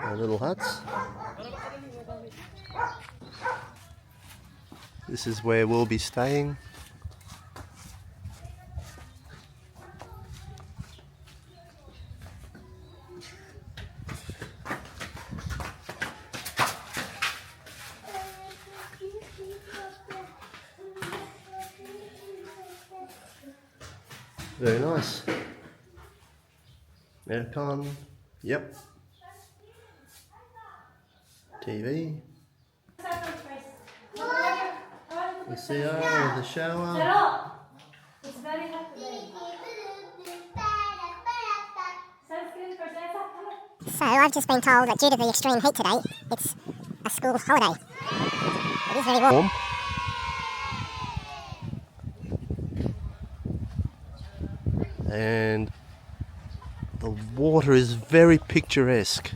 Our little huts. This is where we'll be staying. Very nice. Aircon. Yep. TV. The CR with the shower. It's very hot today. So I've just been told that due to the extreme heat today, it's a school holiday. It is very warm. And the water is very picturesque.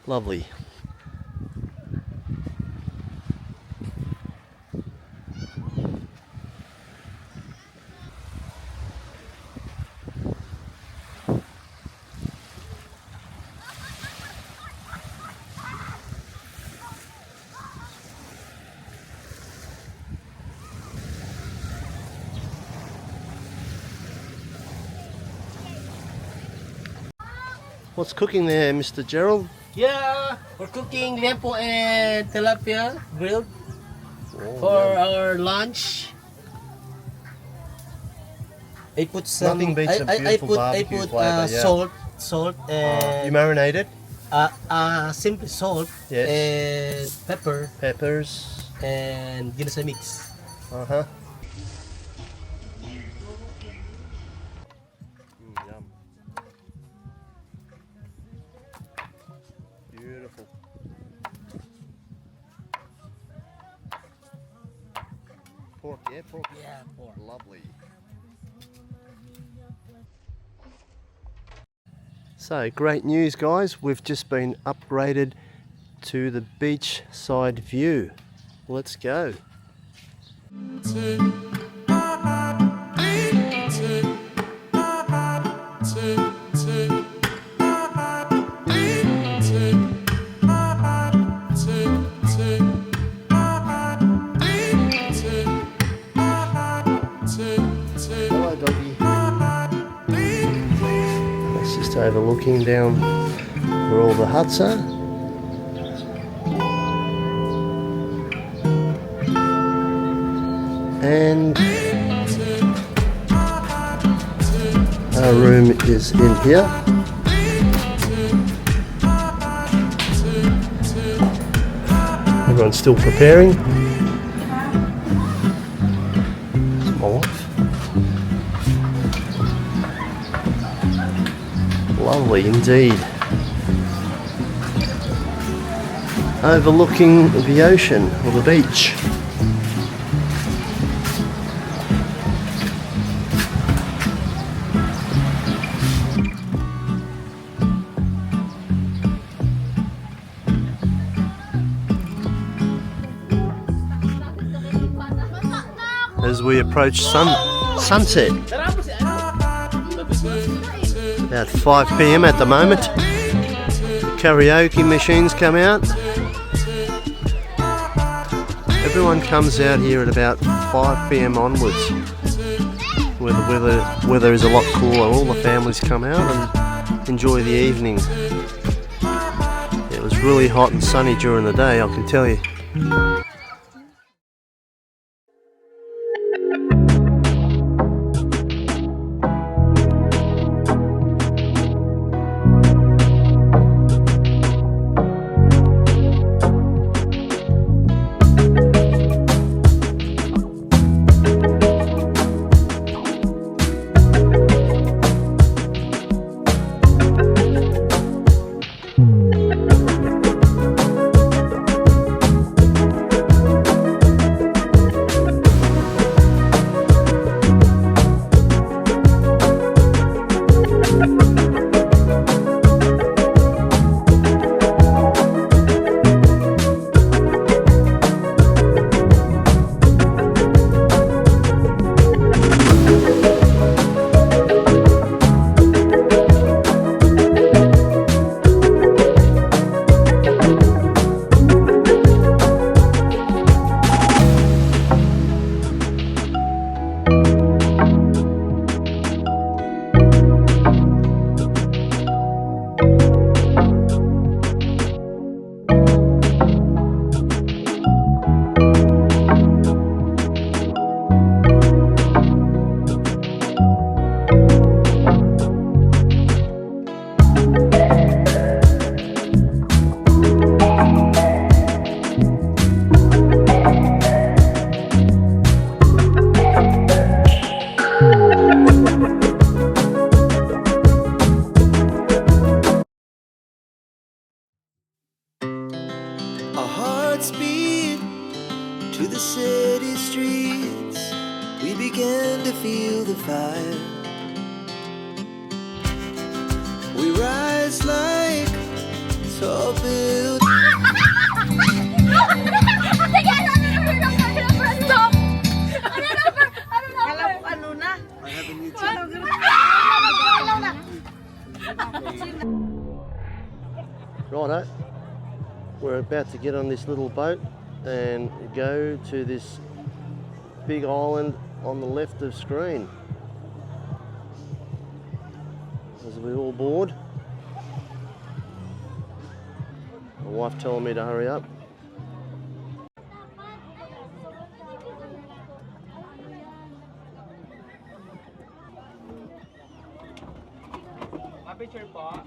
Lovely. What's cooking there, Mr. Gerald? Yeah, we're cooking lempo and tilapia grilled for our lunch. I put some. Nothing beats a beautiful barbecue flavour, yeah. salt, and you marinate it? simply salt and Peppers. and ginisa mix. Uh-huh. Yum. Beautiful. Pork, yeah, pork. Yeah, pork. Lovely. So, great news guys, we've just been upgraded to the beachside view. Let's go. Hello doggy. That's just overlooking down where all the huts are. And our room is in here. Everyone's still preparing. It's my wife. Lovely indeed. Overlooking the ocean or the beach. As we approach sunset. About 5 PM at the moment. Karaoke machines come out. Everyone comes out here at about 5 PM onwards, where the weather is a lot cooler. All the families come out and enjoy the evening. It was really hot and sunny during the day, I can tell you. the city streets, we began to feel the fire. We rise like tall buildings. Righto, we're about to get on this little boat and go to this big island on the left of screen. As we all board. My wife telling me to hurry up. Picture po.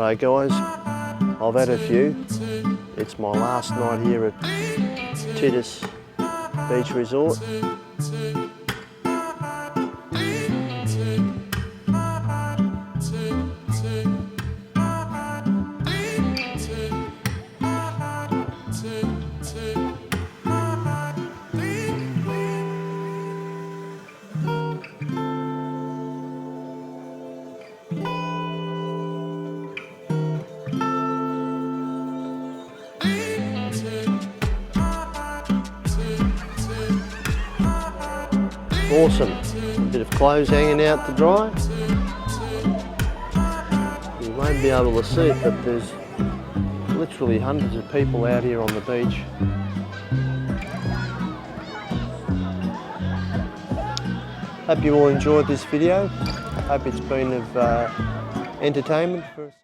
Righto guys, I've had a few. It's my last night here at Titis Beach Resort. Awesome. A bit of clothes hanging out to dry. You won't be able to see it, but there's literally hundreds of people out here on the beach. Hope you all enjoyed this video. Hope it's been of entertainment for us.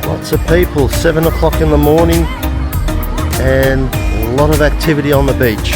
Lots of people, 7 o'clock in the morning, and a lot of activity on the beach.